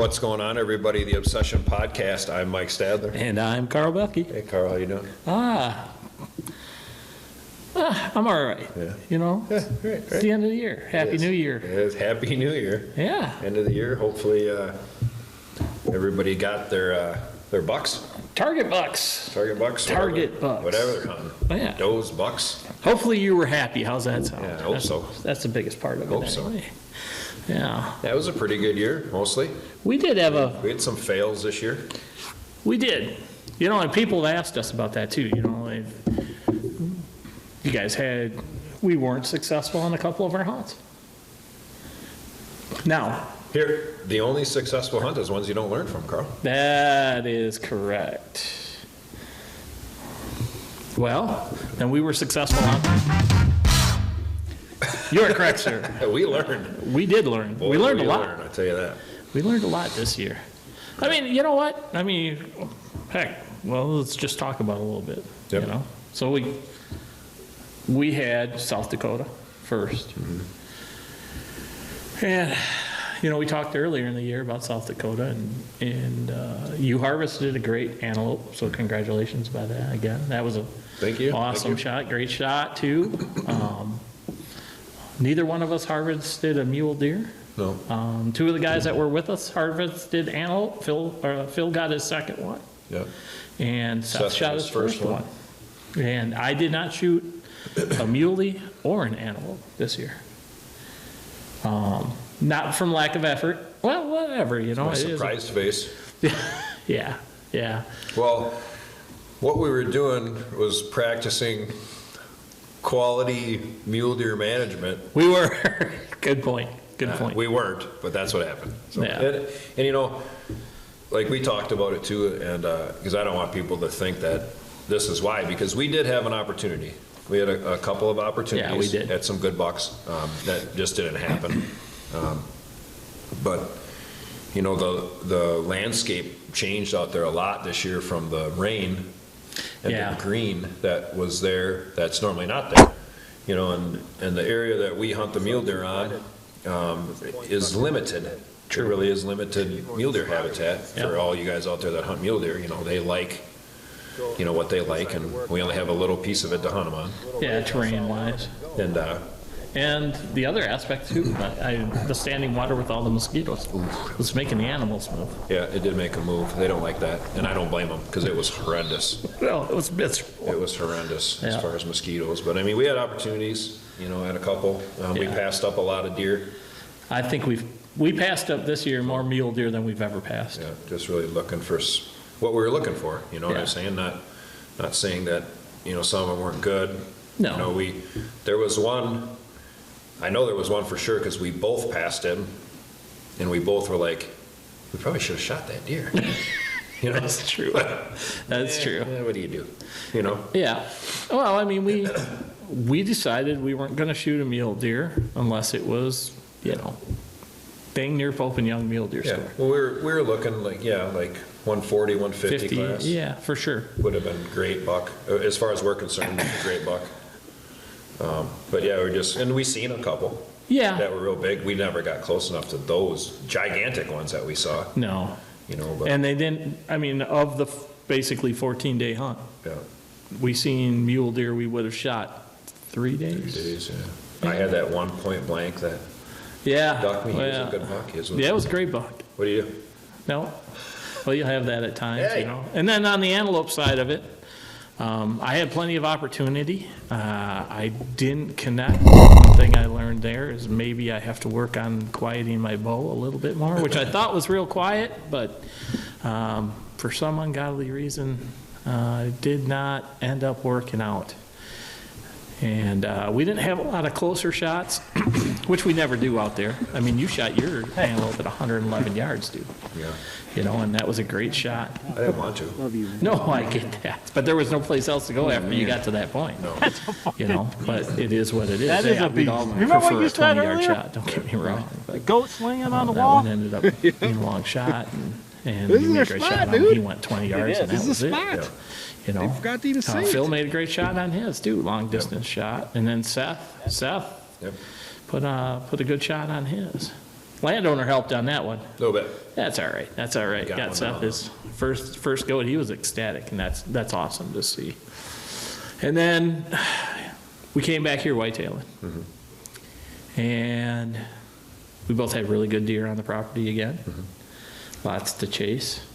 What's going on, everybody? The Obsession Podcast. I'm Mike Stadler. And I'm Carl Belke. Hey, Carl, how you doing? I'm all right. Yeah. You know, Yeah, great. it's the end of the year. Happy New Year. It is. Happy New Year. Yeah. End of the year. Hopefully, everybody got their bucks. Target bucks. Target bucks. Target bucks. Whatever they're hunting. Oh, yeah. Those bucks. Hopefully you were happy. How's that sound? Yeah, I hope so. That's the biggest part of it. Hope so. Anyway. Yeah. That was a pretty good year, mostly. We did have We had some fails this year. We did. You know, and people have asked us about that too. You know, you guys we weren't successful on a couple of our hunts. Now, Here, the only successful hunt is ones you don't learn from, Carl. that is correct. Well, then we were successful on. You are correct, sir. We learned. We did learn. Boy, we learned a lot. I'll tell you that. We learned a lot this year. I mean, you know what? I mean, heck, well, let's just talk about it a little bit. Yep. You know, so we had South Dakota first, and you know, we talked earlier in the year about South Dakota, and you harvested a great antelope. So congratulations by that again. That was a Thank you. awesome Thank you. shot, great shot too. Neither one of us harvested a mule deer. No. Two of the guys that were with us harvested antelope. Phil got his second one, Yeah. and Seth shot his first one. one. And I did not shoot a muley or an antelope this year. Not from lack of effort. Well, whatever, you know. My it is. surprised face. Yeah, yeah. Well, what we were doing was practicing quality mule deer management. We were. Good point. Good point. We weren't, but that's what happened. So, Yeah. and you know, like we talked about it too, and because I don't want people to think that this is why, because we did have an opportunity. We had a couple of opportunities. Yeah, we did. At some good bucks that just didn't happen. But you know, the landscape changed out there a lot this year from the rain and Yeah. the green that was there that's normally not there. You know, and the area that we hunt the mule deer on is limited. It really is limited mule deer habitat for Yeah. all you guys out there that hunt mule deer. You know, they like, you know, what they like, and we only have a little piece of it to hunt them on. Yeah, terrain-wise. And And the other aspect too, the standing water with all the mosquitoes was making the animals move. yeah, it did make a move. They don't like that, and I don't blame them because it was horrendous. Well, it was miserable. It was horrendous as Yeah. far as mosquitoes. But I mean, we had opportunities. You know, had a couple. We Yeah. passed up a lot of deer. I think we passed up this year more mule deer than we've ever passed. Yeah, just really looking for what we were looking for. You know what Yeah. I'm saying? Not saying that, you know, some of them weren't good. No. You know, there was one. I know there was one for sure because we both passed him, and we both were like, we probably should have shot that deer. You know, That's true. That's true. Yeah, what do you do? You know. Yeah. Well, I mean, we decided we weren't going to shoot a mule deer unless it was, you know, dang near Pope and Young mule deer Yeah. score. Well, we were looking like 140, 150 class. Yeah, for sure. Would have been great buck as far as we're concerned. A great buck. But yeah, we seen a couple Yeah. that were real big. We never got close enough to those gigantic ones that we saw. No. You know, but And they didn't, I mean, of the basically 14-day hunt, yeah, we seen mule deer we would have shot 3 3 days. days. Yeah. I had that one point blank that Yeah. ducked me. He was Well, a good buck. yeah, it was a great buck. What do you do? No. Well, you'll have that at times, Hey. you know. And then on the antelope side of it, I had plenty of opportunity. I didn't connect. One thing I learned there is maybe I have to work on quieting my bow a little bit more, which I thought was real quiet, but for some ungodly reason, it did not end up working out. And we didn't have a lot of closer shots, which we never do out there. I mean, you shot your antelope at 111 yards, dude. Yeah, You know, and that was a great shot. I didn't want to. No, I get that. But there was no place else to go after you got to that point. No. You know, but it is what it is. That is a we'd beast. all Remember what prefer you a said 20-yard earlier? shot, don't get me wrong. But, Goat slinging on the that wall. one ended up being a long shot, and This you is made a their great spot, shot on him. dude. He went 20 yards, and that This is was a it. spot. You know, They forgot to even say it. Phil made a great shot on his, too, long distance shot. And then Seth Yep. put a good shot on his. Landowner helped on that one. A little bit. That's all right. That's all right. Got Got one Seth down. his first go. He was ecstatic, and that's awesome to see. And then we came back here whitetailing, and we both had really good deer on the property again. Lots to chase.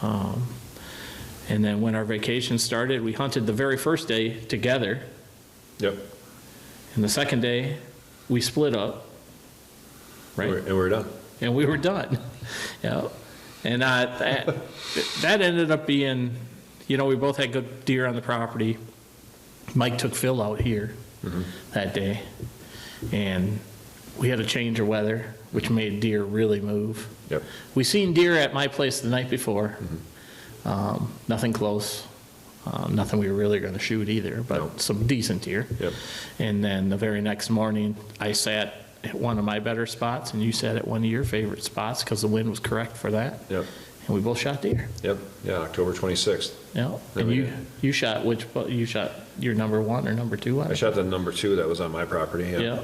And then when our vacation started, we hunted the very first day together. Yep. And the second day, we split up. Right. And we're done. And we were done. Yeah. And that ended up being, we both had good deer on the property. Mike took Phil out here that day, and we had a change of weather, which made deer really move. Yep. We seen deer at my place the night before. Nothing close. Nothing we were really going to shoot either, but some decent deer. Yep. And then the very next morning, I sat at one of my better spots, and you sat at one of your favorite spots because the wind was correct for that. Yep. And we both shot deer. Yep. Yeah, October 26th. Yeah. And you shot you shot your number 1 or number 2 on I it? shot the number 2 that was on my property. Yeah.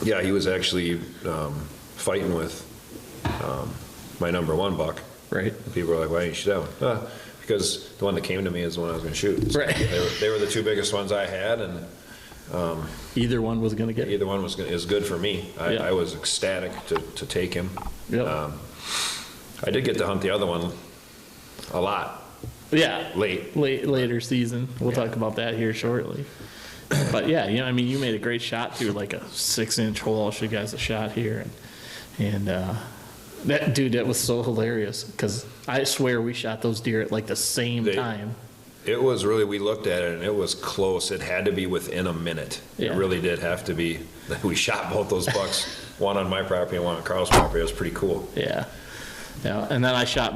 Yeah, he was actually fighting with my number 1 buck. Right. People were like, why didn't you shoot that one? Because the one that came to me is the one I was going to shoot. So Right. They were the 2 biggest ones I had, and Either one was going to get. either one is good for me. Yeah. I was ecstatic to take him. Yep. I did get to hunt the other one a lot. Yeah. Late. Later season. We'll talk about that here shortly. But yeah, you made a great shot through like a 6-inch hole. I'll show you guys a shot here. And that was so hilarious because I swear we shot those deer at like the same time. It was really, we looked at it and it was close. It had to be within a minute. Yeah. It really did have to be. We shot both those bucks, one on my property and one on Carl's property. It was pretty cool. Yeah. Yeah. And then I shot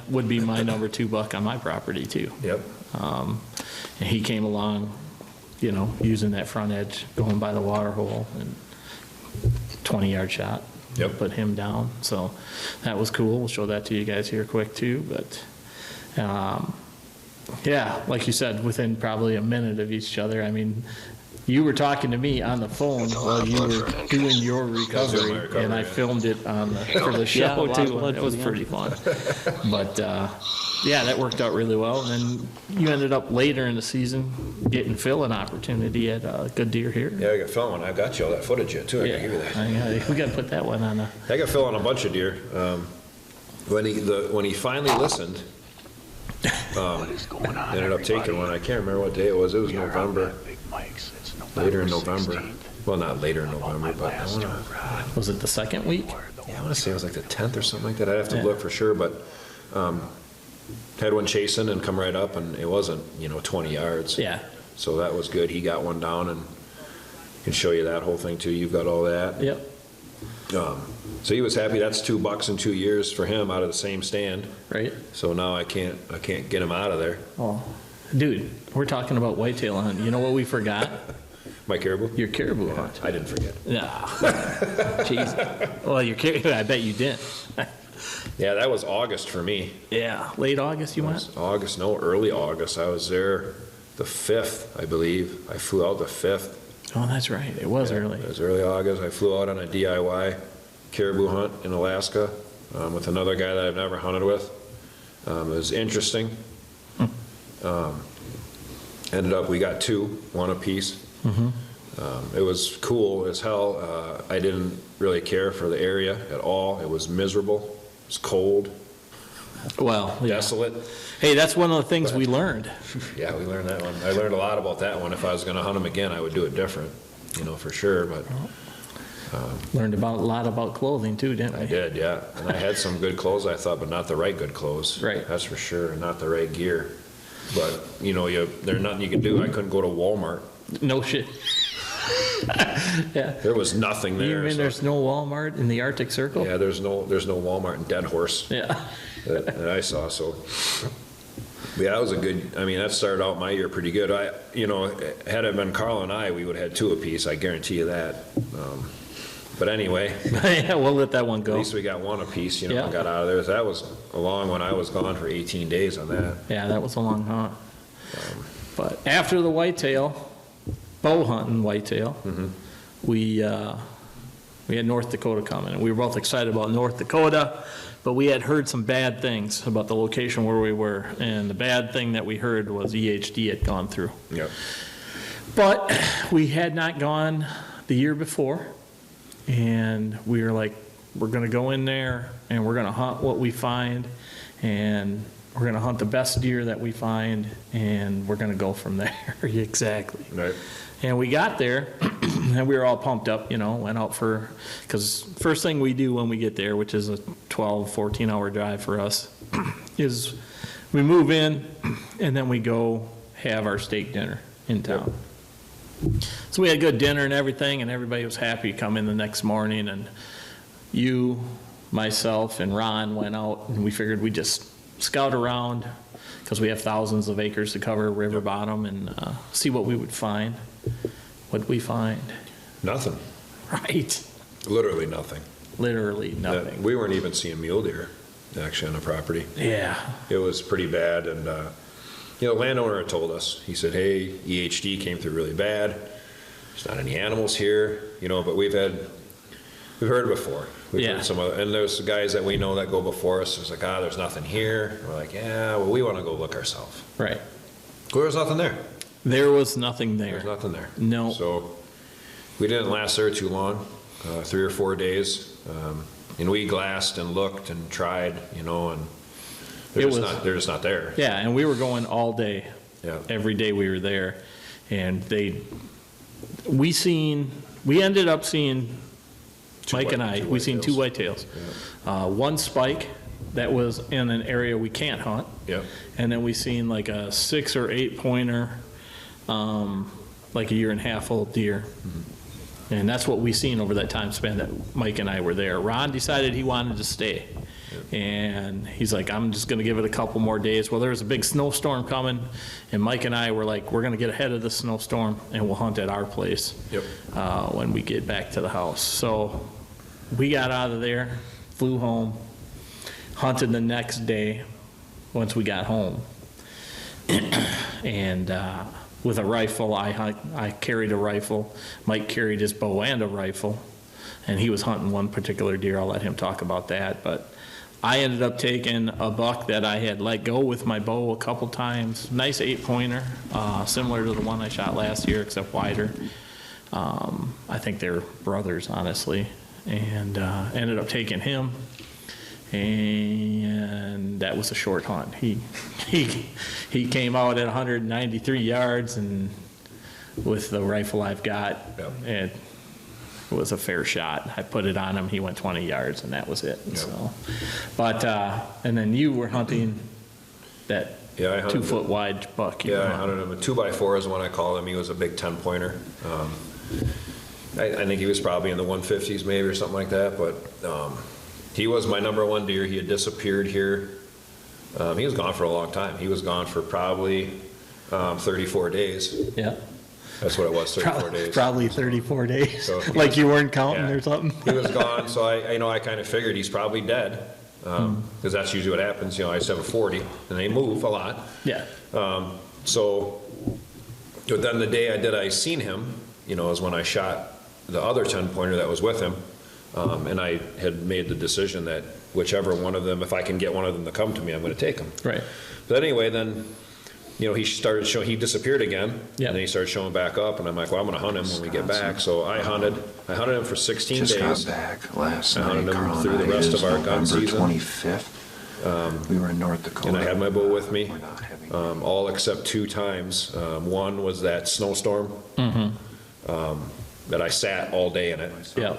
would be my number 2 buck on my property too. Yep. And he came along, using that front edge, going by the water hole, and 20-yard shot. Yep. Put him down. So that was cool. We'll show that to you guys here quick too. But yeah, like you said, within probably a minute of each other. I mean, you were talking to me on the phone while you were doing your recovery, and I filmed it for the show too. It was pretty fun. But yeah, that worked out really well. And then you ended up later in the season getting Phil an opportunity at Good Deer here. Yeah, I got Phil on. I got you all that footage yet too. I gotta give you that. We got to put that one on. I got Phil on a bunch of deer. When he finally listened, ended up taking one. I can't remember what day it was. It was November. Later in November. Well, not later in November, but Was it the second week? I want to say it was like the 10th or something like that. I'd have to look for sure, but had one chasing and come right up, and it wasn't 20 yards. Yeah. So that was good. He got one down, and can show you that whole thing too. You've got all that. Yep. So he was happy. That's 2 bucks in 2 years for him out of the same stand. Right. So now I can't get him out of there. Oh, dude, we're talking about whitetail hunt. You know what we forgot? My caribou? Your caribou hunt. I didn't forget. Yeah. Jeez. Well, your caribou, I bet you didn't. Yeah, that was August for me. Yeah. Late August you went? August, no, early August. I was there the 5th, I believe. I flew out the 5th. Oh, that's right. It was early. It was early August. I flew out on a DIY caribou hunt in Alaska with another guy that I've never hunted with. It was interesting. Ended up, we got 2, 1 apiece. It was cool as hell. I didn't really care for the area at all. It was miserable. It was cold. Well, yeah. Desolate. Hey, that's one of the things we learned. Yeah, we learned that one. I learned a lot about that one. If I was going to hunt them again, I would do it different, for sure. But Learned a lot about clothing too, didn't we? I did, yeah. And I had some good clothes, I thought, but not the right good clothes. Right. That's for sure, and not the right gear. But, there's nothing you can do. I couldn't go to Walmart. No shit. Yeah. There was nothing there. You mean so- there's no Walmart in the Arctic Circle? Yeah, there's no Walmart in Dead Horse Yeah. that I saw, so. Yeah, that was a good, that started out my year pretty good. Had it been Carl and I, we would have had 2 apiece, I guarantee you that. But anyway, Yeah, we'll let that one at go. least we got 1 apiece, Yeah. and got out of there. That was a long one. I was gone for 18 days on that. Yeah, that was a long hunt. But after the whitetail, bow hunting whitetail, we we had North Dakota coming, and we were both excited about North Dakota, but we had heard some bad things about the location where we were, and the bad thing that we heard was EHD had gone through. Yep. But we had not gone the year before, and we were like, we're gonna go in there, and we're gonna hunt what we find, and we're gonna hunt the best deer that we find, and we're gonna go from there. Exactly. Right. And we got there, and we were all pumped up, you know, went out for, because first thing we do when we get there, which is a 12, 14-hour drive for us, is we move in, and then we go have our steak dinner in town. So we had a good dinner and everything, and everybody was happy to come in the next morning, and you, myself, and Ron went out, and we figured we'd just scout around, because we have thousands of acres to cover, river bottom, and see what we would find. What'd we find? Nothing. Right. Literally nothing. Literally nothing. We weren't even seeing mule deer, actually, on the property. Yeah. It was pretty bad, and, you know, the landowner had told us, he said, hey, EHD came through really bad. There's not any animals here, you know, but we've heard it before. We've Yeah. heard some other, and there's guys that we know that go before us. It's like, there's nothing here. We're like, yeah, well, we want to go look ourselves. Right. Well, there's nothing there. There was nothing there. There's nothing there. No. So we didn't last there too long, 3 or 4 days. And we glassed and looked and tried, you know, and they're just not there. Yeah, and we were going all day. Yeah. Every day we were there, and we ended up seeing, Mike and I, we seen 2 whitetails. One spike that was in an area we can't hunt. Yep. And then we seen like a 6 or 8 pointer, like a 1.5-year-old deer. And that's what we seen over that time span that Mike and I were there. Ron decided he wanted to stay. And he's like, I'm just gonna give it a couple more days. Well, there was a big snowstorm coming, and Mike and I were like, we're gonna get ahead of the snowstorm and we'll hunt at our place. Yep. When we get back to the house. So we got out of there, flew home, hunted the next day once we got home. And with a rifle, I carried a rifle. Mike carried his bow and a rifle, and he was hunting one particular deer. I'll let him talk about that. But I ended up taking a buck that I had let go with my bow a couple times. Nice 8-pointer, similar to the one I shot last year, except wider. I think they're brothers, honestly. And ended up taking him. And that was a short hunt. He came out at 193 yards, and with the rifle I've got, it was a fair shot. I put it on him. He went 20 yards, and that was it. Yep. So, but and then you were hunting that 2-foot wide buck. Yeah, I hunted him. A 2x4 is the one I called him. He was a big 10-pointer. I think he was probably in the 150s maybe or something like that, but he was my #1 deer. He had disappeared here. He was gone for a long time. He was gone for probably 34 days. Yeah. That's what it was, 34 days. Probably 34 days. So like you weren't counting or something. He was gone, so I kind of figured he's probably dead, because that's usually what happens. You know, I just have a 40, and they move a lot. Yeah. So, but then the day I seen him, you know, is when I shot the other 10-pointer that was with him. And I had made the decision that whichever one of them, if I can get one of them to come to me, I'm going to take them. Right. But anyway, then, you know, he disappeared again. Yep. And then he started showing back up, and I'm like, well, I'm going to hunt him when we get back. So I hunted him for 16 days. Just got back last I hunted night, him Carl, through the and rest it is of our gun November season. 25th. We were in North Dakota. And I had my bow with me, We're not having all except 2 times. One was that snowstorm that I sat all day in it. Yeah.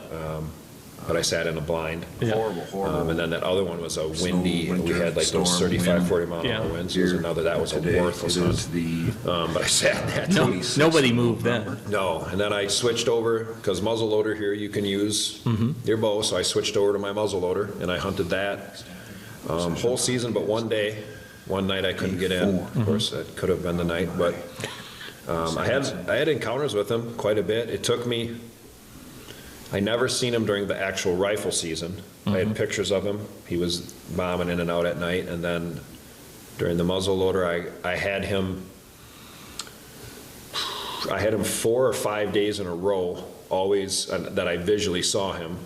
But I sat in a blind. Yeah. horrible. And then that other one was a windy, and we winter had like those storm 35, wind. 40 mile an Yeah. hour winds. It was another, that was a Today, worthless it hunt. is the But I sat in that No, too. nobody moved then. No, and then I switched over, because muzzleloader here, you can use your bow, so I switched over to my muzzleloader, and I hunted that whole season, but one day, one night I couldn't get in. Of course, that could have been the night, but I had encounters with him quite a bit. It took me, I never seen him during the actual rifle season. I had pictures of him. He was bombing in and out at night, and then during the muzzleloader, I had him 4 or 5 days in a row always, that I visually saw him,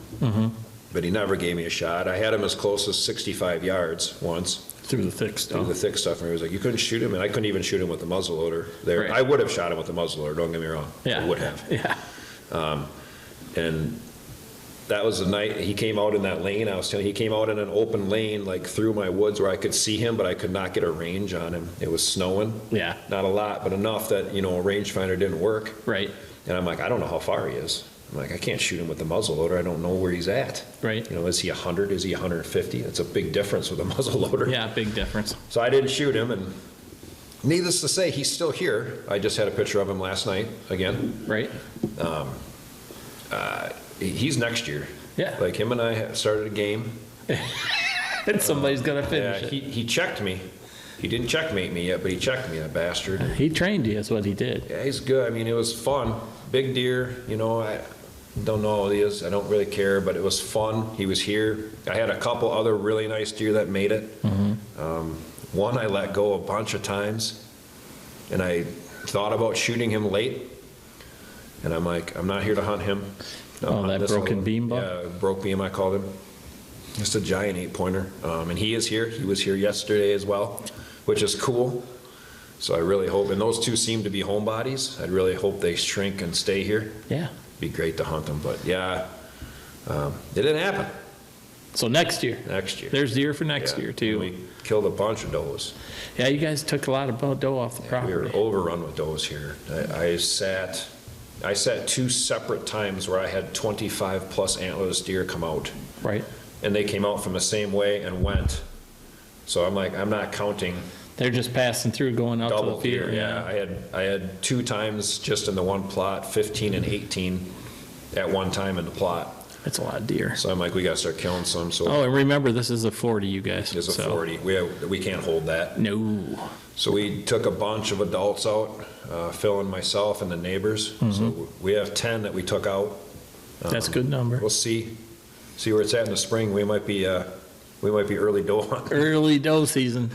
but he never gave me a shot. I had him as close as 65 yards once. Through the thick Through the stuff. thick stuff, and he was like, you couldn't shoot him, and I couldn't even shoot him with the muzzleloader there. Right. I would have shot him with the muzzleloader, don't get me wrong. Yeah. I would have. Yeah. And that was the night he came out in that lane. I was telling you, he came out in an open lane, like through my woods where I could see him, but I could not get a range on him. It was snowing. Yeah. Not a lot, but enough that, you know, a rangefinder didn't work. Right. And I'm like, I don't know how far he is. I'm like, I can't shoot him with the muzzleloader. I don't know where he's at. Right. You know, is he 100? Is he 150? It's a big difference with a muzzleloader. Yeah, big difference. So I didn't shoot him, and needless to say, he's still here. I just had a picture of him last night again. Right. He's next year. Yeah. Like him and I started a game. And somebody's gonna Yeah, finish it. he checked me. He didn't checkmate me yet, but he checked me, that bastard. He trained you, is what he did. Yeah, he's good. I mean, it was fun. Big deer, you know, I don't know what he is. I don't really care, but it was fun. He was here. I had a couple other really nice deer that made it. One I let go a bunch of times, and I thought about shooting him late, and I'm like, I'm not here to hunt him. Oh, that This broken one- beam buck? Yeah, broke beam, I called him. Just a giant 8-pointer. And he is here. He was here yesterday as well, which is cool. So I really hope, and those two seem to be homebodies. I really hope they shrink and stay here. Yeah. Be great to hunt them, but yeah, it didn't happen So next year, next year. there's deer for next Yeah, year too. We killed a bunch of does. Yeah, you guys took a lot of doe off the We were property. overrun with does here. I sat 2 separate times where I had 25 plus antlerless deer come out, Right. and they came out from the same way and went. So I'm like, I'm not counting They're just passing through, going out to double the deer. field. Yeah, I had 2 times just in the one plot, 15 and 18 at one time in the plot. It's a lot of deer. So I'm like, we gotta start killing some, so Oh, and remember, this is a 40, you guys. it's a so- 40. We can't hold that. No. So we took a bunch of adults out, Phil and myself and the neighbors. So we have 10 that we took out. That's a good number. We'll see where it's at in the spring. We might be early doe hunting. Early doe season.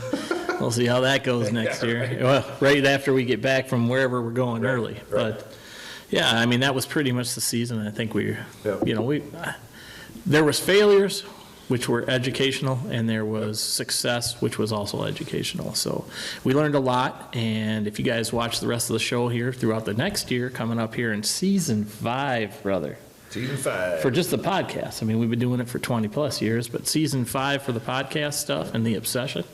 We'll see how that goes next Yeah, year. right. Well, right after we get back from wherever we're going Right, early. right. But, yeah, I mean, that was pretty much the season. I think Yep. there was failures, which were educational, and there was success, which was also educational. So we learned a lot, and if you guys watch the rest of the show here throughout the next year, coming up here in season 5, brother, Season 5. for just the podcast. I mean, we've been doing it for 20-plus years, but season 5 for the podcast stuff and the obsession.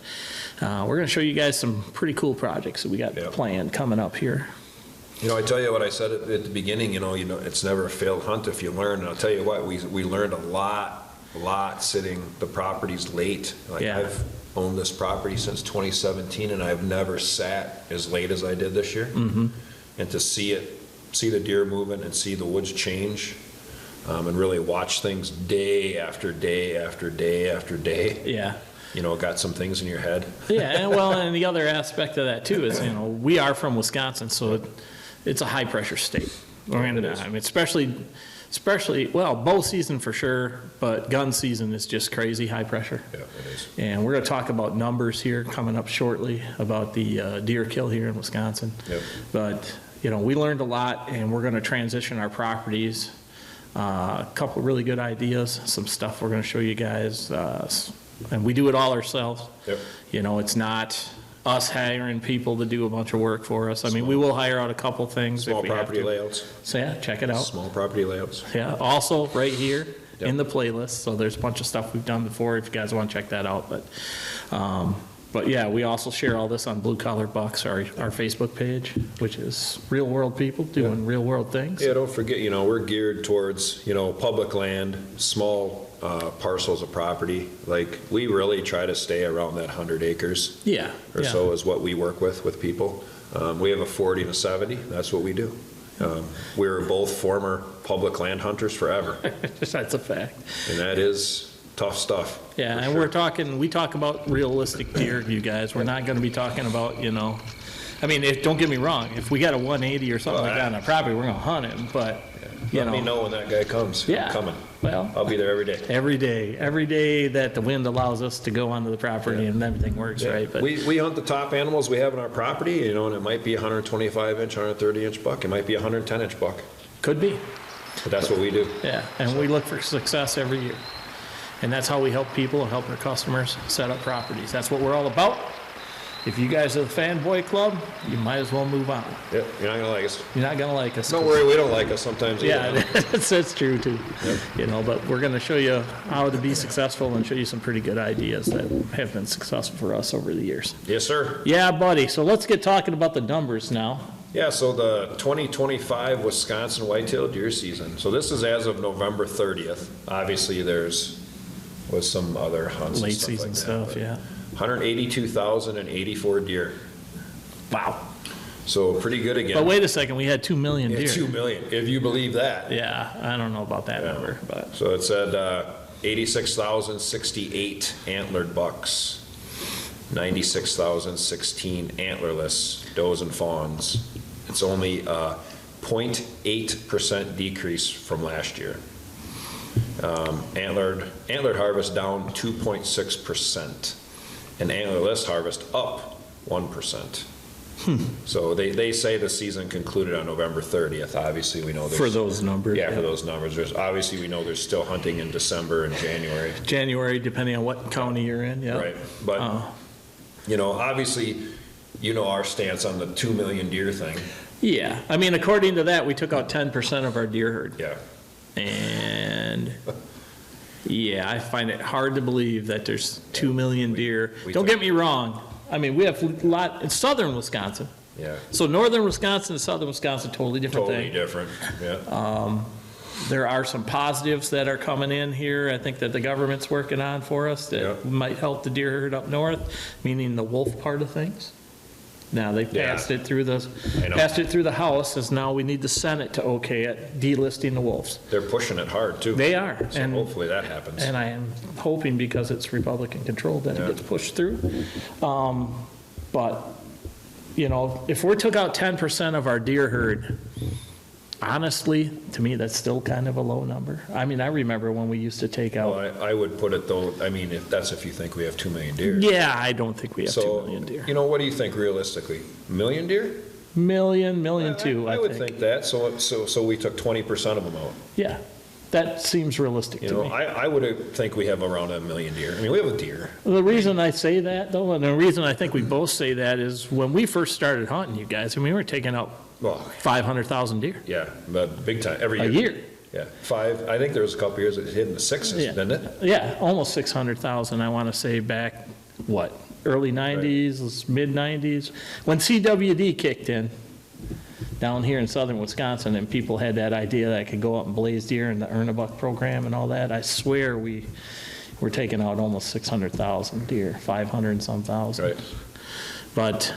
We're going to show you guys some pretty cool projects that we got Yep. planned coming up here. You know, I tell you what I said at the beginning, you know, it's never a failed hunt if you learn. And I'll tell you what, we learned a lot sitting the properties late. Like Yeah. I've owned this property since 2017, and I've never sat as late as I did this year. And to see the deer moving and see the woods change, and really watch things day after day after day after day. Yeah. You know, got some things in your head. Yeah, and well, and the other aspect of that too is, you know, we are from Wisconsin, so it's a high-pressure state. It is. I mean, especially, well, bow season for sure, but gun season is just crazy high pressure. Yeah, it is. And we're going to talk about numbers here coming up shortly about the deer kill here in Wisconsin. Yep. But, you know, we learned a lot, and we're going to transition our properties. A couple really good ideas, some stuff we're going to show you guys. And we do it all ourselves. Yep. You know, it's not us hiring people to do a bunch of work for us. I mean, we will hire out a couple things if Small we have property to. layouts. So, yeah, check it out. Small property layouts. Yeah, also right here Yep. in the playlist. So there's a bunch of stuff we've done before if you guys want to check that out. But yeah, we also share all this on Blue Collar Bucks, our Facebook page, which is real world people doing real world things. Yeah, don't forget, you know, we're geared towards, you know, public land, small parcels of property. Like, we really try to stay around that 100 acres Yeah. or yeah. so is what we work with people. We have a 40 and a 70, that's what we do. We were both former public land hunters forever, That's a fact. and that is tough stuff. Yeah, for and sure. we talk about realistic deer, you guys. We're not going to be talking about, you know, I mean, don't get me wrong. If we got a 180 or something like that on our property, we're going to hunt him. But, you Let me know when that guy comes. Yeah. I'm coming. Well, I'll be there every day. every day that the wind allows us to go onto the property and everything works, right? But We hunt the top animals we have on our property, you know, and it might be a 125-inch, 130-inch buck. It might be a 110-inch buck. could be. But that's what we do. Yeah, and we look for success every year. And that's how we help people and help our customers set up properties. That's what we're all about. If you guys are the fanboy club, you might as well move on. Yep, you're not gonna like us. You're not gonna like us. Don't worry, we don't like us sometimes either. Yeah, that's true too. Yep. You know, but we're gonna show you how to be successful and show you some pretty good ideas that have been successful for us over the years. Yes, sir. Yeah, buddy, so let's get talking about the numbers now. Yeah, so the 2025 Wisconsin whitetail deer season. So this is as of November 30th. Obviously, was some other hunts Late and stuff season like that, stuff, but yeah. 182,084 deer. Wow. So pretty good again. But wait a second, we had 2 million Yeah, deer. 2 million, if you believe that. Yeah, I don't know about that number, but. So it said 86,068 antlered bucks, 96,016 antlerless does and fawns. It's only a 0.8% decrease from last year. Antlered harvest down 2.6%, and antlerless harvest up 1%. So they say the season concluded on November 30th. Obviously, we know there's... For those numbers. Yeah, for those numbers. Obviously, we know there's still hunting in December and January. January, depending on what county you're in, yeah. Right, but, obviously, our stance on the 2 million deer thing. Yeah, I mean, according to that, we took out 10% of our deer herd. Yeah. And, yeah, I find it hard to believe that there's 2 million deer. Don't get me wrong. I mean, we have a lot in southern Wisconsin. Yeah. So northern Wisconsin and southern Wisconsin, totally different Totally thing. different, yeah. There are some positives that are coming in here, I think that the government's working on for us that Yeah. might help the deer herd up north, meaning the wolf part of things. Now, they passed it through the House, as now we need the Senate to okay it, delisting the wolves. They're pushing it hard, too. They are. So hopefully that happens. And I am hoping, because it's Republican controlled, that it gets pushed through. But, if we took out 10% of our deer herd, honestly, to me, that's still kind of a low number. I mean, I remember when we used to take out. Well, I would put it, though, I mean, if you think we have 2 million deer. Yeah, I don't think we have 2 So, million deer. what do you think realistically? Million deer? Million two, I I would think. think that, so we took 20% of them out. Yeah, that seems realistic to me. I would think we have around 1 million deer. I mean, we have a deer. The reason I say that, though, and the reason I think we both say that is when we first started hunting, you guys, I mean, we were taking out Well, 500,000 deer yeah, but big time, every year. a year. Yeah, 5, I think there was a couple years it hit in the 6s, Yeah. didn't it? Yeah, almost 600,000, I want to say back, early 90s, mid-90s, when CWD kicked in down here in southern Wisconsin, and people had that idea that I could go up and blaze deer in the Earn a Buck program and all that. I swear we were taking out almost 600,000 deer, 500 and some thousand. Right. But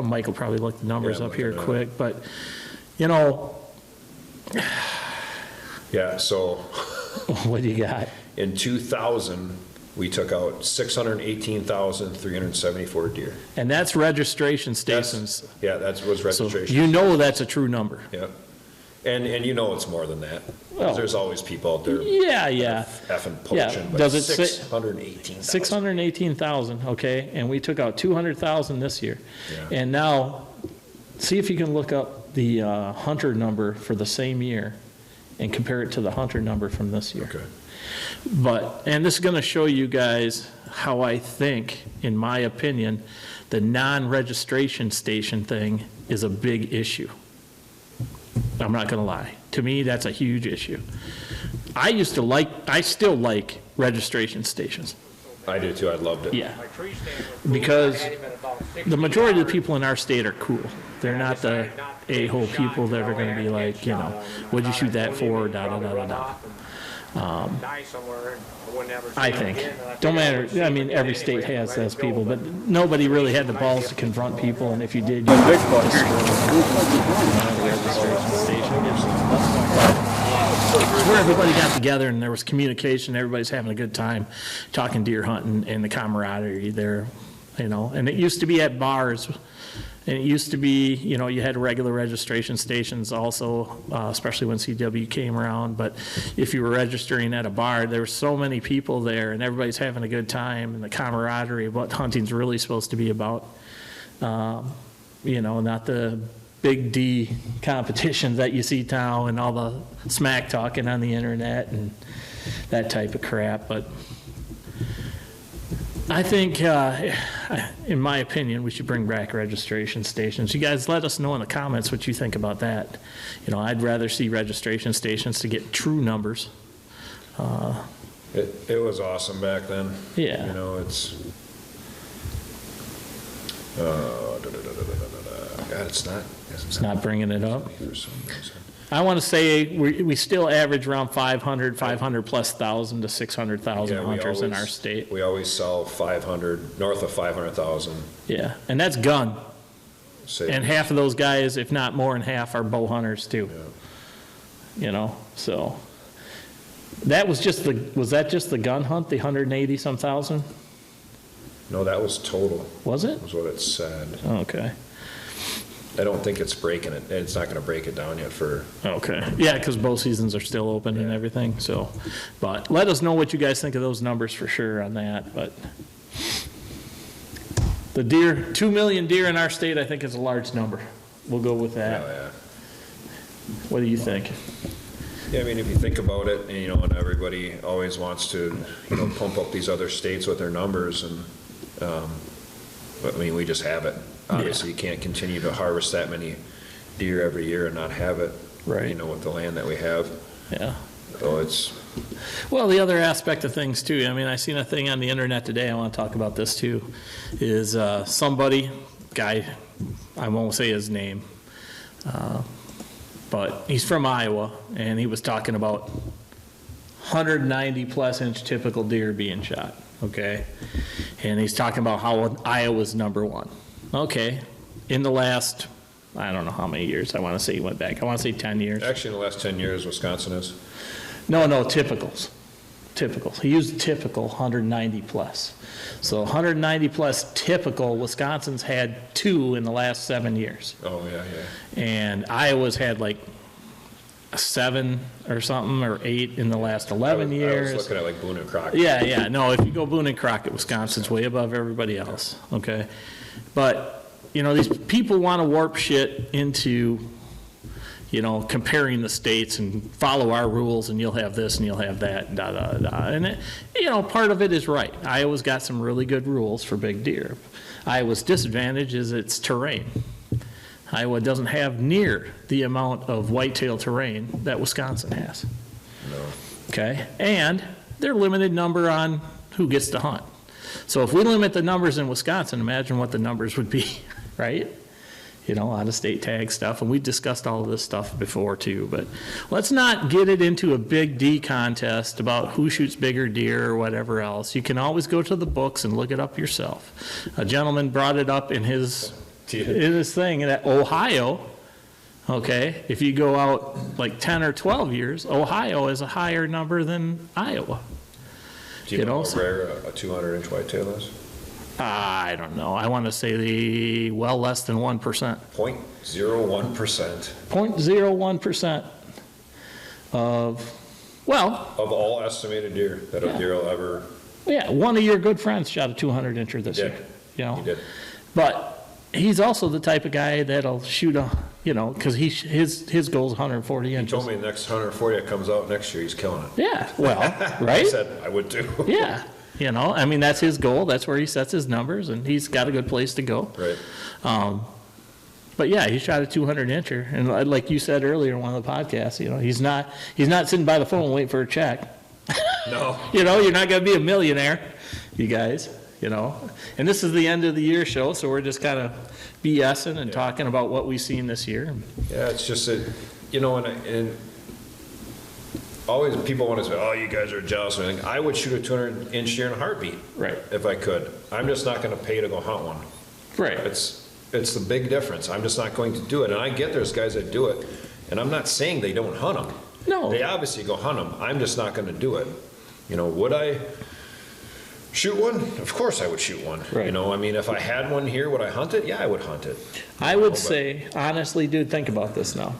Mike will probably look the numbers up here looking it up. quick, but, Yeah, so what do you got? in 2000, we took out 618,374 deer. And that's registration That's- stations. Yeah, that was So registration. that's a true number. Yeah. And it's more than that. 'Cause Well, there's always people out there Yeah. effing Yeah, poaching, but does it say- 618,000. 618,000, okay, and we took out 200,000 this year. Yeah. And now, see if you can look up the hunter number for the same year and compare it to the hunter number from this year. Okay. And this is going to show you guys how I think, in my opinion, the non-registration station thing is a big issue. I'm not going to lie. To me, that's a huge issue. I still like registration stations. I do too, I loved it. Yeah. Because the majority of the people in our state are cool. They're not the a-hole people that are going to be like, what'd you shoot that for, da-da-da-da-da. I think. Don't matter, I mean, every state has those people, but nobody really had the balls to confront people, and if you did, you It's where everybody got together and there was communication, everybody's having a good time, talking deer hunting and the camaraderie there, and it used to be at bars. And it used to be, you had regular registration stations also, especially when CW came around. But if you were registering at a bar, there were so many people there and everybody's having a good time and the camaraderie of what hunting's really supposed to be about. Not the big D competitions that you see now and all the smack talking on the internet and that type of crap. But I think, in my opinion, we should bring back registration stations. You guys let us know in the comments what you think about that. You know, I'd rather see registration stations to get true numbers. It was awesome back then. Yeah. You know, it's, God, It's not bringing it up. for some reason. I want to say we still average around 500 plus thousand to 600,000 Yeah, we hunters in always- our state. We always sell 500, north of 500,000. Yeah, and that's gun. Say- And half of those guys, if not more than half, are bow hunters too. Yeah. You know, so that was that just the gun hunt, the 180 some thousand? No, that was total, Was it? was what it said. Okay. I don't think it's breaking it. It's not going to break it down yet for, Okay. Yeah, because bow seasons are still open and everything, so. But let us know what you guys think of those numbers for sure on that, but. The deer, 2 million deer in our state, I think is a large number. We'll go with that. yeah. What do you think? Yeah, I mean, if you think about it, and, you know, and everybody always wants to, you know, pump up these other states with their numbers, and, but I mean, we just have it. Obviously, you can't continue to harvest that many deer every year and not have it. Right. You know, with the land that we have. Yeah. So it's, Well, the other aspect of things too, I mean, I seen a thing on the internet today, I want to talk about this too, is somebody, guy, I won't say his name, but he's from Iowa, and he was talking about 190 plus inch typical deer being shot, okay? And he's talking about how Iowa's #1. Okay, in the last, I don't know how many years, I want to say he went back, I want to say 10 years. actually, in the last 10 years, Wisconsin is. No, typicals. Typicals. He used typical 190 plus. So 190 plus typical, Wisconsin's had 2 in the last 7 years. Oh, yeah. And Iowa's had like 7 or something, or 8 in the last 11 years. I was looking at like Boone and Crockett. Yeah, no, if you go Boone and Crockett, Wisconsin's way above everybody else, okay? But, you know, these people want to warp shit into, you know, comparing the states and follow our rules and you'll have this and you'll have that, And, it, you know, part of it is right. Iowa's got some really good rules for big deer. Iowa's disadvantage is its terrain. Iowa doesn't have near the amount of whitetail terrain that Wisconsin has. No. Okay? And they're limited number on who gets to hunt. So if we limit the numbers in Wisconsin, imagine what the numbers would be, right? You know, out-of-state tag stuff, and we discussed all of this stuff before too, but let's not get it into a big D contest about who shoots bigger deer or whatever else. You can always go to the books and look it up yourself. A gentleman brought it up in his thing that Ohio, okay, if you go out like 10 or 12 years, Ohio is a higher number than Iowa. Do you know how rare a 200-inch whitetail is? I don't know. I want to say well less than 1%. 0.01%. 0.01% of, well, Of all estimated deer that a deer will ever. yeah, one of your good friends shot a 200-incher this year. You know? He did. But he's also the type of guy that'll shoot a, you know, because his goal is 140 He inches. told me the next 140 that comes out next year, he's killing it. Yeah, well, I right? said, I would too. Yeah, you know, I mean, that's his goal. That's where he sets his numbers, and he's got a good place to go. Right. But yeah, he shot a 200-incher, and like you said earlier in one of the podcasts, you know, he's not sitting by the phone waiting for a check. No. You know, you're not going to be a millionaire, you guys, you know. And this is the end of the year show, so we're just kind of BSing and talking about what we've seen this year. Yeah, it's just that, you know, and always people want to say, oh, you guys are jealous. And I would shoot a 200-inch deer in a heartbeat. Right. If I could. I'm just not going to pay to go hunt one. Right. It's the big difference. I'm just not going to do it. And I get there's guys that do it, and I'm not saying they don't hunt them. No. They obviously go hunt them. I'm just not going to do it. You know, would I shoot one? Of course I would shoot one. Right. You know, I mean, if I had one here, would I hunt it? Yeah, I would hunt it. I would say, honestly, dude, think about this now.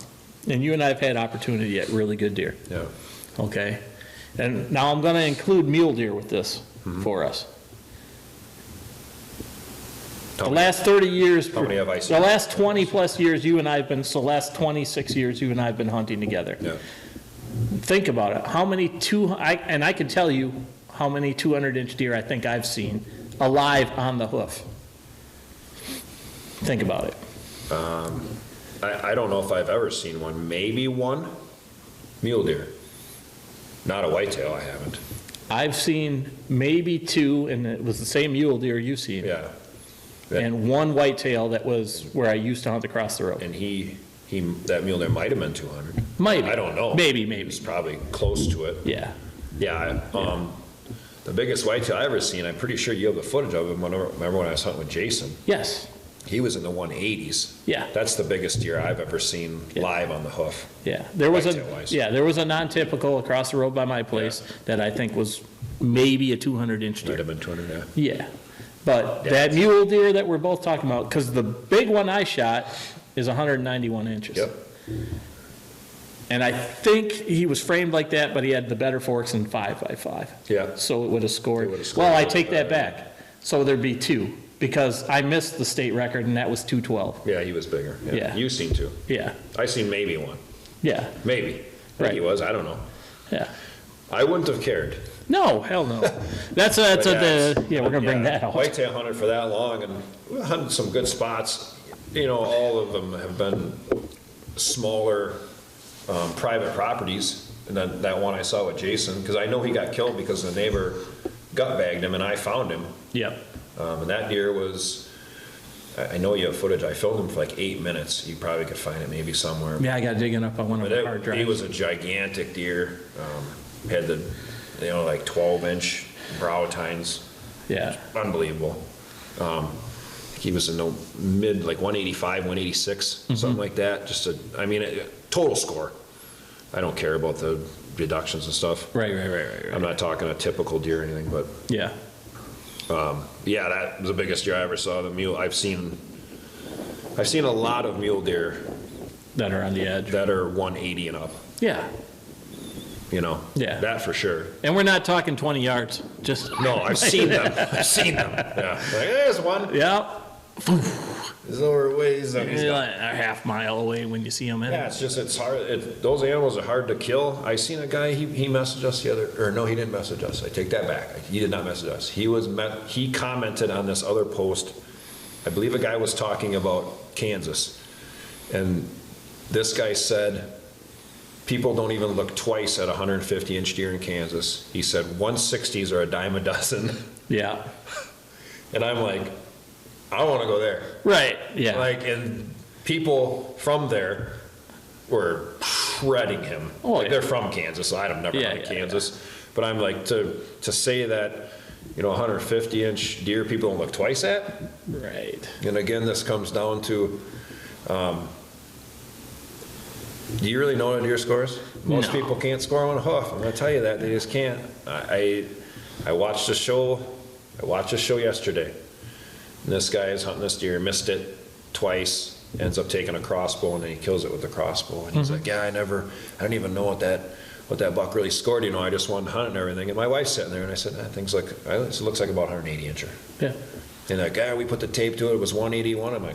And you and I have had opportunity at really good deer. Yeah. Okay? And now I'm going to include mule deer with this for us. The last 30 years, How many have I seen? the last 20-plus years, you and I have been, so last 26 years, you and I have been hunting together. Yeah. Think about it. How many and I can tell you how many 200-inch deer I think I've seen alive on the hoof. Think about it. I don't know if I've ever seen one, maybe one mule deer. Not a whitetail, I haven't. I've seen maybe 2, and it was the same mule deer you've seen. Yeah. And 1 whitetail that was where I used to hunt across the road. And that mule deer might have been 200. Might. I don't know. Maybe. It's probably close to it. Yeah. Yeah, the biggest whitetail I ever seen, I'm pretty sure you have the footage of him. Remember when I was hunting with Jason? Yes. He was in the 180s. Yeah. That's the biggest deer I've ever seen Yeah. live on the hoof. Yeah. There was Whitetail-wise. there was a non-typical across the road by my place that I think was maybe a 200-inch Might deer. have been 200, yeah. Yeah. But Yeah. that mule deer that we're both talking about, because the big one I shot is 191 inches. Yep. And I think he was framed like that, but he had the better forks in 5x5. Yeah. So it would have scored. It would have scored Well, I a little take that better. back. So there'd be 2, because I missed the state record, and that was 212. Yeah, he was bigger. Yeah. You seen two. Yeah, I seen maybe one. yeah, Maybe. I think Right. he was, I don't know. yeah. I wouldn't have cared. No, hell no. That's But we're gonna bring yeah, that out. Whitetail hunted for that long and we hunted some good spots. You know, all of them have been smaller, private properties. And then that one I saw with Jason, because I know he got killed because the neighbor gut bagged him and I found him. Yep, And that deer was, I know you have footage, I filmed him for like 8 minutes. You probably could find it maybe somewhere. yeah, I got digging up on one of But the hard drives. he was a gigantic deer, had the, like 12-inch brow tines, Yeah, unbelievable. He was in the mid, like 185, 186, Mm-hmm. something like that, total score. I don't care about the deductions and stuff. right. I'm not talking a typical deer or anything, but, Yeah, yeah, that was the biggest deer I ever saw, the mule. I've seen a lot of mule deer that are on the edge. that are 180 and up, Yeah, you know? Yeah. That for sure. and we're not talking 20 yards, just. No, I've seen them. Yeah. Like, there's one. Yep. He's over ways. You're like a half mile away when you see them in. Yeah, it's hard. Those animals are hard to kill. I seen a guy, he messaged us no, he didn't message us. I take that back. He did not message us. He commented on this other post. I believe a guy was talking about Kansas. And this guy said, people don't even look twice at 150-inch deer in Kansas. He said 160s are a dime a dozen. Yeah, And I'm like, I want to go there. right, yeah. Like, and people from there were shredding him. Oh, Like, yeah. they're from Kansas, so I've never Yeah, been to yeah, Kansas. But I'm like, to say that, 150-inch deer people don't look twice at? Right. And again, this comes down to, do you really know what a deer scores? Most No. people can't score on a hoof. I'm gonna tell you that, they just can't. I watched a show yesterday. And this guy is hunting this deer, missed it twice, ends up taking a crossbow, and then he kills it with the crossbow. And he's like, yeah, I don't even know what that buck really scored, I just wanted to hunt and everything. And my wife's sitting there, and I said, it looks like about 180 incher. Yeah. And that guy, we put the tape to it, it was 181.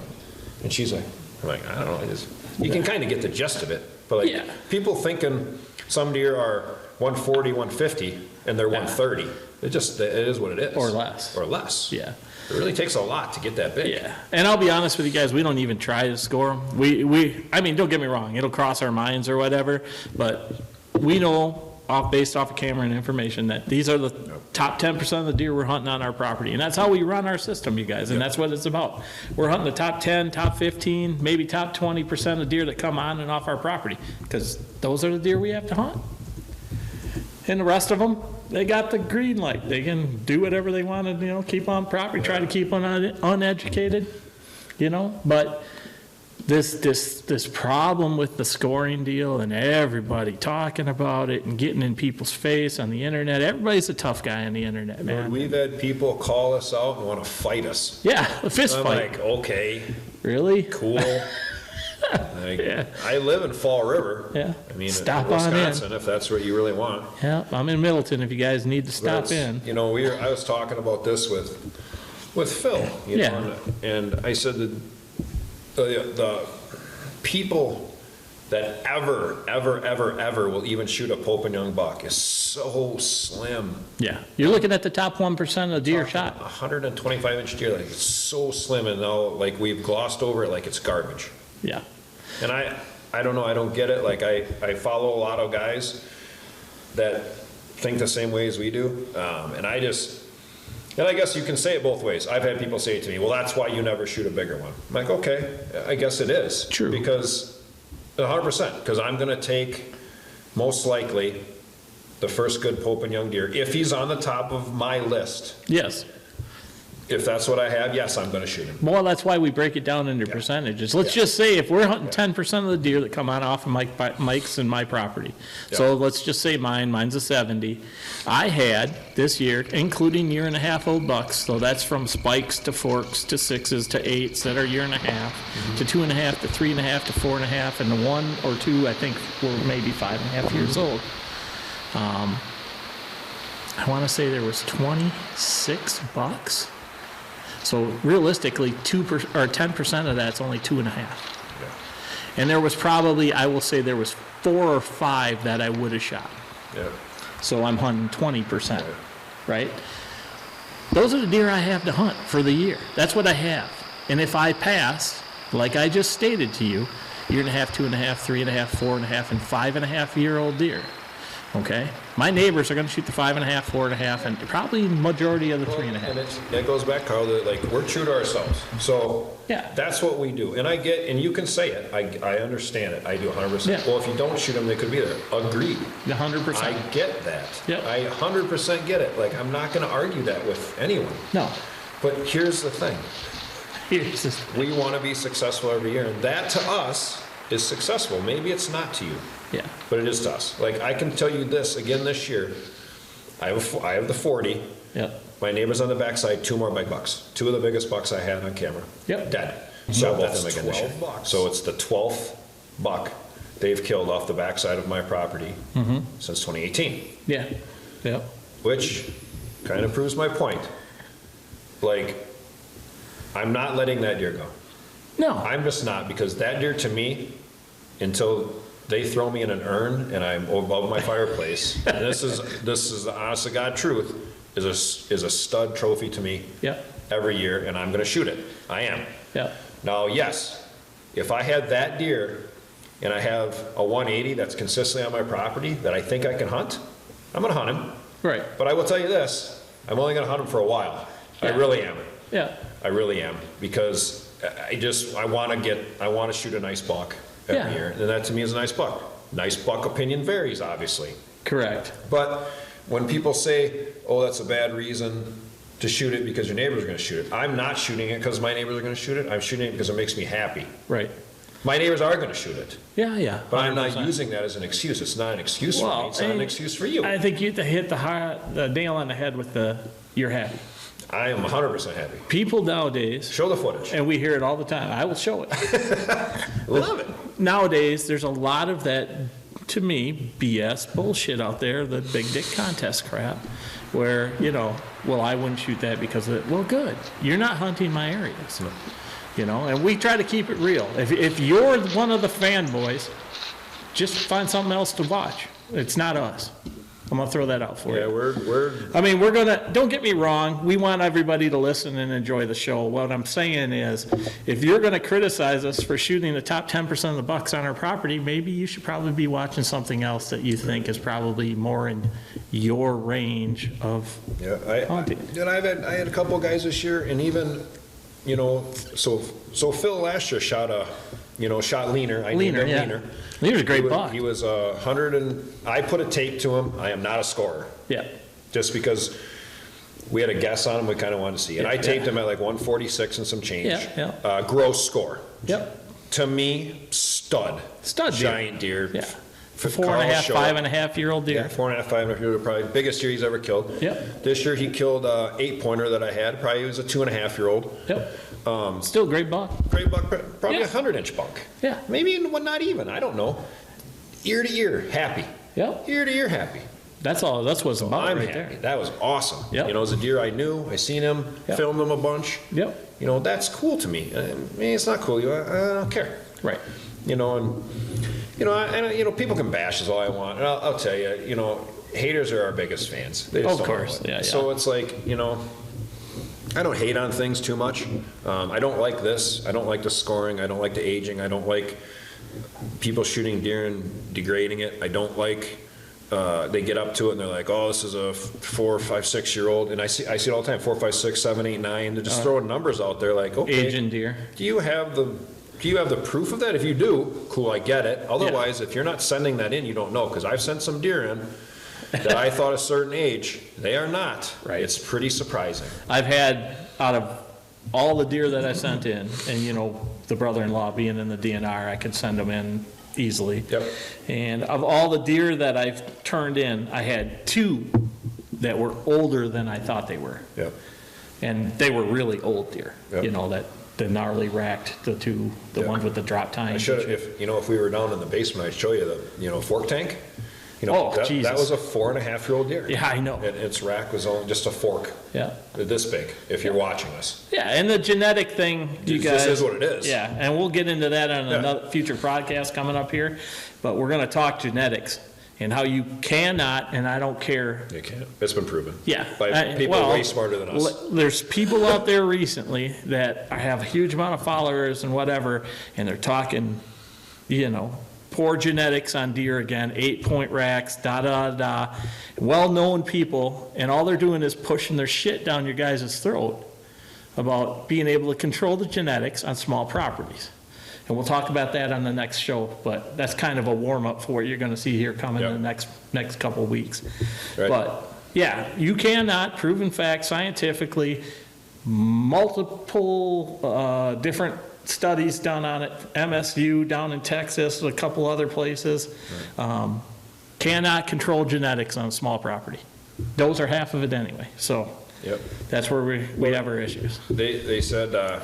And she's like, I don't know, you can kind of get the gist of it. But Yeah. people thinking some deer are 140, 150, and they're 130. It is what it is. Or less. Or less. Yeah. It really takes a lot to get that big. Yeah, and I'll be honest with you guys, we don't even try to score them. I mean, don't get me wrong, it'll cross our minds or whatever, but we know, based off of camera and information, that these are the top 10% of the deer we're hunting on our property, and that's how we run our system, you guys, and that's what it's about. We're hunting the top 10, top 15, maybe top 20% of deer that come on and off our property, because those are the deer we have to hunt. And the rest of them, they got the green light. They can do whatever they want to, keep on property, try to keep them uneducated, But this problem with the scoring deal and everybody talking about it and getting in people's face on the internet, everybody's a tough guy on the internet, man. We've had people call us out and want to fight us. Yeah, a fist I'm fight. like, okay, Really? cool. Like, Yeah. I live in Fall River. Yeah. I mean, Stop in on in. Wisconsin, if that's what you really want. Yeah, I'm in Middleton if you guys need to But stop it's- in. I was talking about this with with Phil, you Yeah. know, and I said that the people that ever will even shoot a Pope and Young buck is so slim. Yeah, you're looking at the top 1% of the deer shot. 125-inch deer, like, it's so slim, and now, like, we've glossed over it like it's garbage. Yeah, And I don't know, I don't get it. Like, I follow a lot of guys that think the same way as we do, and I guess you can say it both ways. I've had people say to me, well, that's why you never shoot a bigger one. I'm like, okay, I guess it is. True. Because 100%, because I'm going to take, most likely, the first good Pope and Young deer, if he's on the top of my list. yes. If that's what I have, yes, I'm going to shoot him. Well, that's why we break it down into percentages. Let's just say if we're hunting 10% of the deer that come on off of Mike's and my property. So let's just say mine's a 70. I had this year, including 1.5-year-old bucks, so that's from spikes to forks to 6s to 8s that are 1.5 to 2.5 to 3.5 to 4.5, and the 1 or 2 I think were maybe 5.5 years old. I want to say there was 26 bucks. So realistically, 2% or 10% of that's only 2.5. And there was probably, I will say there was 4 or 5 that I would have shot. Yeah. So I'm hunting 20%, right? Those are the deer I have to hunt for the year. That's what I have. And if I pass, like I just stated to you, 1.5, 2.5, 3.5, 4.5, and 5.5-year-old deer. Okay? My neighbors are going to shoot the 5.5, 4.5, and probably majority of the 3.5. And it goes back, Carl, that, like, we're true to ourselves. So Yeah. that's what we do. And I get, and you can say it. I understand it. I do 100%. Yeah. Well, if you don't shoot them, they could be there. Agreed. 100%. I get that. Yep. I 100% get it. Like, I'm not going to argue that with anyone. No. But here's the thing. Here's this. We want to be successful every year. And that, to us, is successful. Maybe it's not to you. Yeah. But it is to us. Like, I can tell you this, again this year, I have the 40. Yep. My neighbors on the backside, 2 more big bucks. 2 of the biggest bucks I had on camera. Yep. Dead. So So both that's of them again this year. 12 bucks. So it's the 12th buck they've killed off the backside of my property since 2018, Yeah. Yep. which kind of proves my point. Like, I'm not letting that deer go. No. I'm just not, because that deer, to me, until they throw me in an urn and I'm above my fireplace, and this is the honest to God truth, is a stud trophy to me Yep. every year, and I'm going to shoot it. I am. Yep. Now, yes, if I had that deer and I have a 180 that's consistently on my property that I think I can hunt, I'm going to hunt him. Right. But I will tell you this, I'm only going to hunt him for a while. I Yeah. really am. Yeah. I really am, because I want to shoot a nice buck every Yeah. year, and that to me is a nice buck. Nice buck opinion varies, obviously. Correct. But when people say, oh, that's a bad reason to shoot it because your neighbors are going to shoot it, I'm not shooting it because my neighbors are going to shoot it. I'm shooting it because it makes me happy. Right. My neighbors are going to shoot it, Yeah, yeah. but I'm not 100%. using that as an excuse. It's not an excuse for me. It's not an and excuse for you. I think you hit the nail on the head with you're happy. I am 100% happy. People nowadays, Show the footage. and we hear it all the time, I will show it. Love it. Nowadays, there's a lot of that, to me, BS bullshit out there, the big dick contest crap, where, well, I wouldn't shoot that because of it. Well, good. You're not hunting my areas. And we try to keep it real. If you're one of the fanboys, just find something else to watch. It's not us. I'm gonna throw that out for Yeah, you. we're Don't get me wrong, we want everybody to listen and enjoy the show. What I'm saying is, if you're gonna criticize us for shooting the top 10% of the bucks on our property, maybe you should probably be watching something else that you think is probably more in your range of hunting. I had a couple of guys this year, and even, so Phil last year shot Leaner. I named him yeah. Leaner. Leaner's a great buck. He was 100 and, I put a tape to him. I am not a scorer. Yeah, Just because we had a guess on him, we kind of wanted to see. And I taped him at like 146 and some change. Yeah. Gross score. yep. To me, stud. Stud deer. Giant deer. Yeah. For 4.5, Carl Shaw. 5.5-year-old deer. Yeah, 4.5, 5.5, probably biggest deer he's ever killed. Yep. This year he killed a 8-pointer that I had. Probably was a 2.5-year-old. Yep. Still great buck. Great buck, probably Yeah. a 100-inch buck. Yeah. Maybe not even. I don't know. Ear to ear, happy. Yep. Ear to ear, happy. That's all, that's what's about I'm right happy. there. That was awesome. Yep. You know, it was a deer I knew, I seen him, Yep. filmed him a bunch. Yep, You know, that's cool to me. I mean, it's not cool, I don't care. right. You know, and, you know, people can bash us all I want, and I'll tell you, you know, haters are our biggest fans. They just Of don't know course, it. yeah, So yeah. it's like, you know, I don't hate on things too much. I don't like this. I don't like the scoring. I don't like the aging. I don't like people shooting deer and degrading it. I don't like, they get up to it and they're like, oh, this is a 4, 5, 6-year-old. And I see it all the time, 4, 5, 6, 7, 8, 9. They're just throwing numbers out there like, okay. Aging deer. Do you have the proof of that? If you do, cool, I get it. Otherwise, if you're not sending that in, you don't know. Because I've sent some deer in that I thought a certain age, they are not. Right. It's pretty surprising. I've had, out of all the deer that I sent in, and you know, the brother-in-law being in the DNR, I could send them in easily. Yep. And of all the deer that I've turned in, I had 2 that were older than I thought they were. Yep. And they were really old deer, Yep. you know, that the gnarly racked, the 2, the Yeah. ones with the drop tines. I should have, if we were down in the basement, I'd show you the, fork tank. You know, Oh, that Jesus. was a 4.5-year-old deer. Yeah, I know. And its rack was only just a fork, Yeah. this big, if you're watching us. Yeah, and the genetic thing, you This guys. is what it is. Yeah, and we'll get into that on Yeah. another future podcast coming up here. But we're gonna talk genetics and how you cannot, and I don't care. You can't. It's been proven. Yeah. By people well, way smarter than us. There's people out there recently that have a huge amount of followers and whatever, and they're talking, you know, poor genetics on deer again, 8-point racks, da-da-da. Well-known people, and all they're doing is pushing their shit down your guys' throat about being able to control the genetics on small properties. And we'll talk about that on the next show, but that's kind of a warm-up for what you're gonna see here coming in the next couple of weeks. Right. But, yeah, you cannot, proven fact, scientifically, multiple different studies done on it, MSU down in Texas, a couple other places, cannot control genetics on a small property. Those are half of it anyway, so Yep. that's where we have our issues. They said, the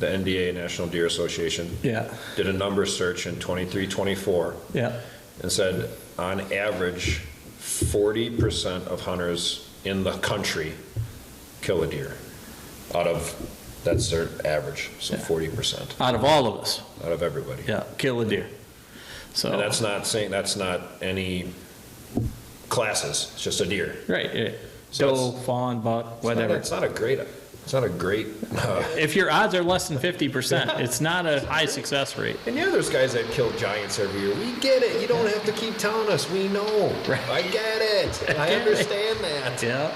NDA, National Deer Association, Yeah, did a number search in 23, 24, yeah, and said, on average, 40% of hunters in the country kill a deer. That's their average, so 40% out of all of us, out of everybody. yeah, kill a deer. So, And that's not any classes, it's just a deer. right, yeah. So Doe, fawn, buck, whatever. It's not a great, If your odds are less than 50%, it's not a high success rate. and yeah, there's guys that kill giants every year. We get it. You don't have to keep telling us. We know. Right. I get it. I understand that. Yeah.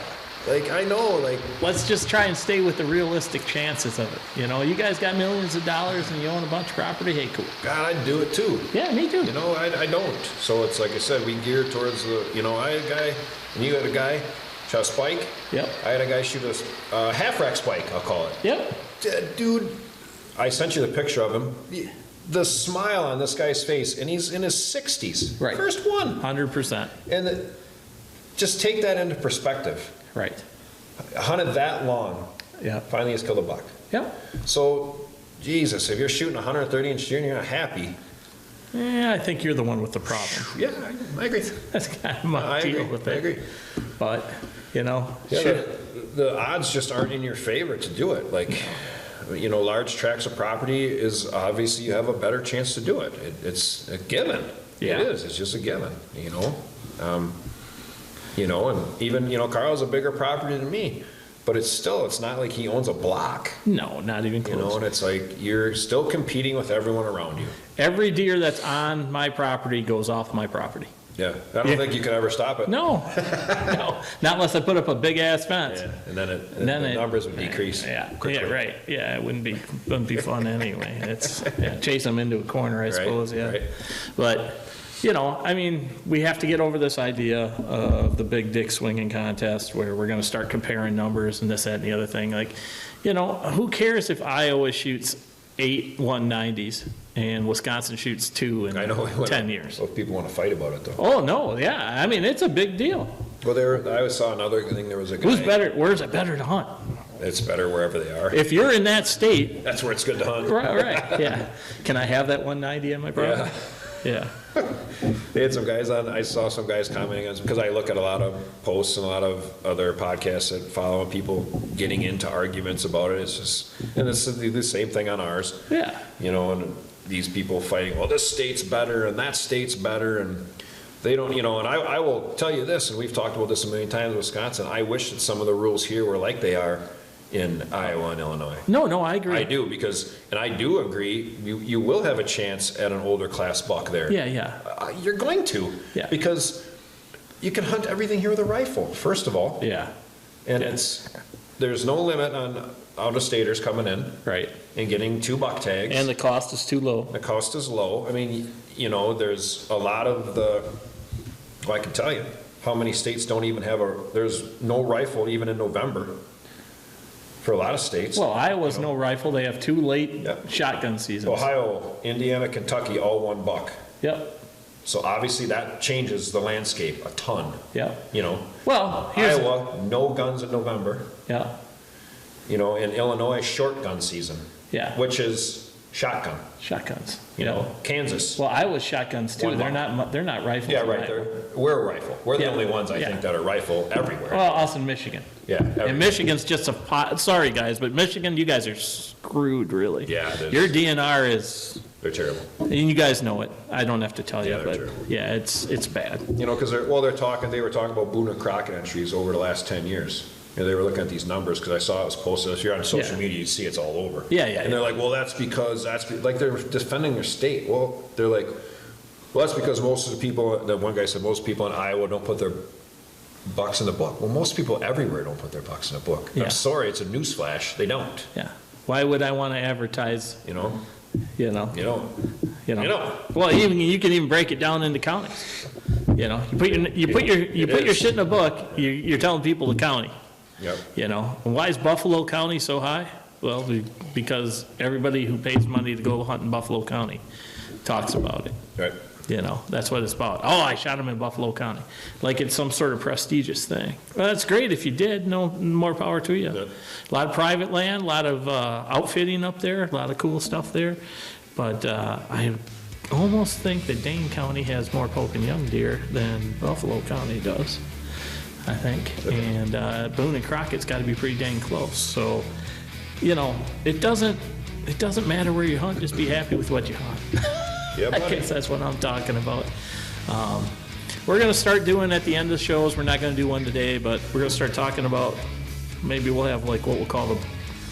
Like, I know, like, Let's just try and stay with the realistic chances of it. You know, you guys got millions of dollars and you own a bunch of property, hey, cool. God, I'd do it too. Yeah, me too. You know, I don't. So it's like I said, we gear towards I had a guy, and you had a guy, shot a spike. Yep. I had a guy shoot a half-rack spike, I'll call it. Yep. Dude, I sent you the picture of him. The smile on this guy's face, and he's in his 60s. Right. First one. 100%. And just take that into perspective. Right. Hunted that long, Yep. finally he's killed a buck. Yep. So, Jesus, if you're shooting a 130-inch deer and you're not happy, Yeah, I think you're the one with the problem. yeah, I agree. That's kind of my I deal agree. with I it. agree. But, you know, Yeah, shit. the odds just aren't in your favor to do it. Like, large tracts of property is obviously you have a better chance to do it. It's a given. Yeah. It is. It's just a given. And even Carl's a bigger property than me, but it's not like he owns a block. No, not even close. And it's like you're still competing with everyone around you. Every deer that's on my property goes off my property. Yeah, I don't think you can ever stop it. No, no, not unless I put up a big ass fence. Yeah, and then the numbers would decrease. Yeah, quickly. yeah, right. Yeah, it wouldn't be fun anyway. It's chase them into a corner, I suppose. Yeah, right. But I mean, we have to get over this idea of the big dick swinging contest where we're going to start comparing numbers and this, that, and the other thing. Like, who cares if Iowa shoots 8 190s and Wisconsin shoots 2 in I know 10 years? So if people want to fight about it, though. Oh no, yeah. I mean, it's a big deal. Well, I saw another thing. There was a guy. Who's better? Where's it better to hunt? It's better wherever they are. If you're in that state, That's where it's good to hunt. right, yeah. Can I have that 190 on my property? Yeah. They had some guys on, I saw some guys commenting on, because I look at a lot of posts and a lot of other podcasts that follow people getting into arguments about it. It's just, and it's the same thing on ours. Yeah. You know, and these people fighting, well, this state's better and that state's better, and they don't, you know, and I will tell you this, and we've talked about this a million times in Wisconsin, I wish that some of the rules here were like they are in Iowa and Illinois. No, I agree. I do, because, and I do agree, you will have a chance at an older class buck there. Yeah. You're going to. Yeah. Because you can hunt everything here with a rifle, first of all. Yeah. And Yeah. there's no limit on out-of-staters coming in Right. and getting 2 buck tags. And the cost is too low. The cost is low. I mean, you know, there's a lot of well, I can tell you how many states don't even have there's no rifle even in November for a lot of states. Well, Iowa's no rifle. They have 2 late Yeah. shotgun seasons. Ohio, Indiana, Kentucky, all 1 buck. Yep. So obviously that changes the landscape a ton, Yep. you know. Well, here's Iowa, no guns in November. Yeah. You know, in Illinois, short gun season. Yeah. Which is shotgun, Shotguns. you know. Kansas. Well, Iowa's shotguns too. One They're month. not rifles. Yeah, in right. Iowa. We're a rifle. We're the Yeah. only ones, I Yeah. think, that are rifle everywhere. Well, us in Michigan. Yeah. And Michigan's just a pot. Sorry, guys, but Michigan, you guys are screwed, really. Yeah, it is. Your DNR is, They're terrible. and you guys know it. I don't have to tell Yeah, you, they're but terrible. yeah, it's bad. You know, because they were talking about Boone and Crockett entries over the last 10 years. You know, they were looking at these numbers, because I saw it was posted. If you're on social Yeah. media, you see it's all over. Yeah. And they're like, well, that's because, like they're defending their state. Well, they're like, well, that's because most of the people, the one guy said, most people in Iowa don't put their bucks in the book. Well, most people everywhere don't put their bucks in the book. Yeah. I'm sorry, it's a newsflash. They don't, Yeah. Why would I want to advertise, you know? you know? You know. You know. You know. Well, even you can even break it down into counties. You know, you put your is. shit in a book. You're telling people the county. Yep. You know, and why is Buffalo County so high? Well, because everybody who pays money to go hunt in Buffalo County talks about it. Right. You know, that's what it's about. Oh, I shot him in Buffalo County. Like it's some sort of prestigious thing. Well, that's great if you did. No more power to you. Yeah. A lot of private land, a lot of outfitting up there, a lot of cool stuff there. But I almost think that Dane County has more poke and young deer than Buffalo County does, I think. And Boone and Crockett's got to be pretty dang close. So, you know, it doesn't matter where you hunt. Just be happy with what you hunt. Yeah, I buddy. guess that's what I'm talking about. We're going to start doing at the end of the shows. We're not going to do one today, but we're going to start talking about, maybe we'll have like what we'll call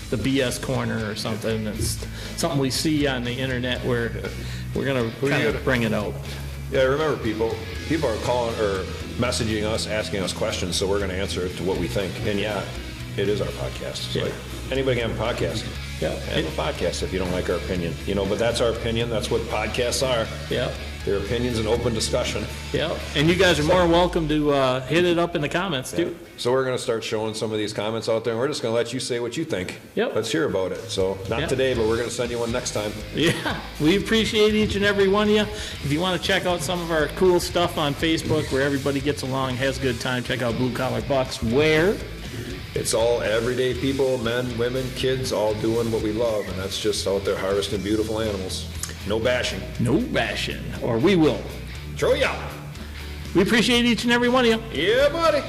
the BS corner or something. It's something we see on the internet where we're going to kind of bring it out. Yeah, remember, people are calling or messaging us, asking us questions, so we're going to answer it to what we think. And yeah, it is our podcast. It's Yeah. like anybody can have a podcast. Yeah. Have a podcast if you don't like our opinion. You know, but that's our opinion. That's what podcasts are. Yeah. They're opinions and open discussion. Yeah. And you guys are more welcome to hit it up in the comments too. So we're going to start showing some of these comments out there, and we're just going to let you say what you think. Yep. Let's hear about it. So not Yep. today, but we're going to send you one next time. Yeah, we appreciate each and every one of you. If you want to check out some of our cool stuff on Facebook where everybody gets along, has a good time, check out Blue Collar Bucks, where It's all everyday people, men, women, kids, all doing what we love, and that's just out there harvesting beautiful animals. No bashing. no bashing, or we will. Throw you out. We appreciate each and every one of you. Yeah, buddy.